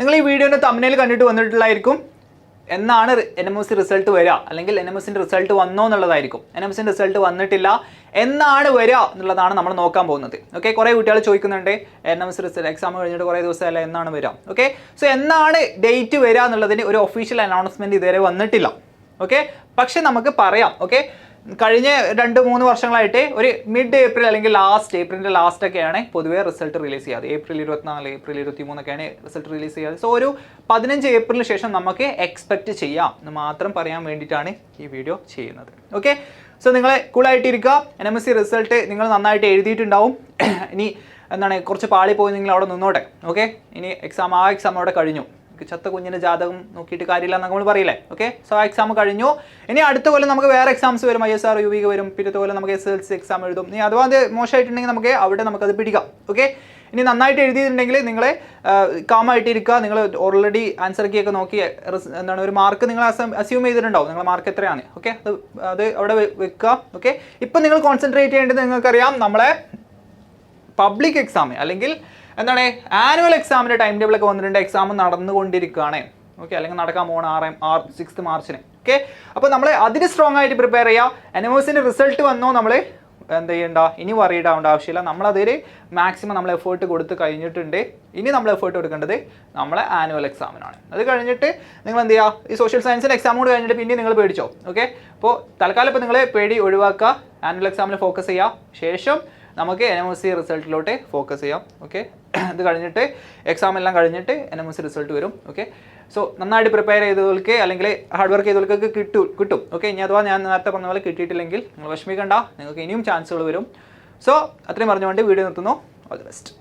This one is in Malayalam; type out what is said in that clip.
നിങ്ങൾ ഈ വീഡിയോൻ്റെ തംബ്നെയിൽ കണ്ടിട്ട് വന്നിട്ടുള്ളതായിരിക്കും എന്നാണ് NMOC റിസൾട്ട് വരിക, അല്ലെങ്കിൽ NMOCൻ്റെ റിസൾട്ട് വന്നോ എന്നുള്ളതായിരിക്കും. NMOCൻ്റെ റിസൾട്ട് വന്നിട്ടില്ല, എന്നാണ് വരിക എന്നുള്ളതാണ് നമ്മൾ നോക്കാൻ പോകുന്നത്. ഓക്കെ, കുറേ കുട്ടികൾ ചോദിക്കുന്നുണ്ട് NMOC റിസൾട്ട് എക്സാം കഴിഞ്ഞിട്ട് കുറേ ദിവസമല്ല, എന്നാണ് വരിക. ഓക്കെ, സോ എന്നാണ് ഡേറ്റ് വരിക എന്നുള്ളതിന് ഒരു ഒഫീഷ്യൽ അനൗൺസ്മെൻറ്റ് ഇതുവരെ വന്നിട്ടില്ല. ഓക്കെ, പക്ഷെ നമുക്ക് പറയാം. ഓക്കെ, കഴിഞ്ഞ 2-3 വർഷങ്ങളായിട്ട് ഒരു മിഡ് ഏപ്രിൽ അല്ലെങ്കിൽ ഏപ്രിലിൻ്റെ ലാസ്റ്റൊക്കെയാണ് പൊതുവേ റിസൾട്ട് റിലീസ് ചെയ്യാതെ. ഏപ്രിൽ 24, ഏപ്രിൽ 23 റിസൾട്ട് റിലീസ് ചെയ്യാതെ. സോ ഒരു 15 ഏപ്രിലിന് ശേഷം നമുക്ക് എക്സ്പെക്റ്റ് ചെയ്യാം എന്ന് മാത്രം പറയാൻ വേണ്ടിയിട്ടാണ് ഈ വീഡിയോ ചെയ്യുന്നത്. ഓക്കെ, സോ നിങ്ങൾ കൂളായിട്ടിരിക്കുക. NMOC റിസൾട്ട് നിങ്ങൾ നന്നായിട്ട് എഴുതിയിട്ടുണ്ടാവും. ഇനി എന്താണ് കുറച്ച് പാളി പോയി നിങ്ങൾ അവിടെ നിന്നോട്ടെ. ഓക്കെ, ഇനി എക്സാം അവിടെ കഴിഞ്ഞു. ചത്ത കുഞ്ഞിൻ്റെ ജാതകം നോക്കിയിട്ട് കാര്യമില്ല എന്ന് നമ്മൾ പറയില്ലേ. ഓക്കെ, സോ ആ എക്സാം കഴിഞ്ഞു. ഇനി അടുത്ത കൊല്ലം നമുക്ക് വേറെ എക്സാംസ് വരും, ISR UV വരും. പിന്നത്തെ കൊല്ലം നമുക്ക് SSLC എക്സാം എഴുതും. ഇനി അഥവാ അത് മോശമായിട്ടുണ്ടെങ്കിൽ നമുക്കത് പിടിക്കാം. ഓക്കെ, ഇനി നന്നായിട്ട് എഴുതിയിട്ടുണ്ടെങ്കിൽ നിങ്ങൾ കാമായിട്ടിരിക്കുക. നിങ്ങൾ ഓൾറെഡി ആൻസർ കീ ഒക്കെ നോക്കി എന്താണ് ഒരു മാർക്ക് നിങ്ങൾ അസ്യൂം ചെയ്തിട്ടുണ്ടാവും, നിങ്ങളുടെ മാർക്ക് എത്രയാണ്. ഓക്കെ, അത് അവിടെ വെക്കുക. ഓക്കെ, ഇപ്പം നിങ്ങൾ കോൺസെൻട്രേറ്റ് ചെയ്യേണ്ടത് നിങ്ങൾക്കറിയാം, നമ്മളെ പബ്ലിക് എക്സാം അല്ലെങ്കിൽ എന്താണ് ആനുവൽ എക്സാമിൻ്റെ ടൈം ടേബിളൊക്കെ വന്നിട്ടുണ്ട്. എക്സാം നടന്നുകൊണ്ടിരിക്കുകയാണ്. ഓക്കെ, അല്ലെങ്കിൽ നടക്കാൻ പോകണം 6 മാർച്ചിന്. ഓക്കെ, അപ്പോൾ നമ്മൾ അതിന് സ്ട്രോങ് ആയിട്ട് പ്രിപ്പയർ ചെയ്യുക. NMOCൻ്റെ റിസൾട്ട് വന്നോ നമ്മൾ എന്ത് ചെയ്യണ്ട, ഇനി വറീഡ് ആവേണ്ട ആവശ്യമില്ല. നമ്മളതിൽ മാക്സിമം നമ്മൾ എഫേർട്ട് കൊടുത്ത് കഴിഞ്ഞിട്ടുണ്ട്. ഇനി നമ്മൾ എഫേർട്ട് കൊടുക്കേണ്ടത് നമ്മളെ ആനുവൽ എക്സാമിനാണ്. അത് കഴിഞ്ഞിട്ട് നിങ്ങൾ എന്ത് ചെയ്യുക, ഈ സോഷ്യൽ സയൻസിൻ്റെ എക്സാം കൂടെ കഴിഞ്ഞിട്ട് പിന്നെ നിങ്ങൾ പേടിച്ചോ. ഓക്കെ, അപ്പോൾ തൽക്കാലം ഇപ്പോൾ നിങ്ങൾ പേടി ഒഴിവാക്കുക, ആനുവൽ എക്സാമിൽ ഫോക്കസ് ചെയ്യുക. ശേഷം നമുക്ക് NMOC റിസൾട്ടിലോട്ട് ഫോക്കസ് ചെയ്യാം. ഓക്കെ, ഇത് കഴിഞ്ഞിട്ട് എക്സാം എല്ലാം കഴിഞ്ഞിട്ട് NMOC റിസൾട്ട് വരും. ഓക്കെ, സോ നന്നായിട്ട് പ്രിപ്പയർ ചെയ്തവർക്ക് അല്ലെങ്കിൽ ഹാർഡ് വർക്ക് ചെയ്തവർക്കൊക്കെ കിട്ടും. ഓക്കെ, ഇനി അഥവാ ഞാൻ നേരത്തെ പറഞ്ഞ പോലെ കിട്ടിയിട്ടില്ലെങ്കിൽ നിങ്ങൾ വിഷമിക്കണ്ട, നിങ്ങൾക്ക് ഇനിയും ചാൻസുകൾ വരും. സോ അത്രയും പറഞ്ഞുകൊണ്ട് വീഡിയോ നിർത്തുന്നു. All the best.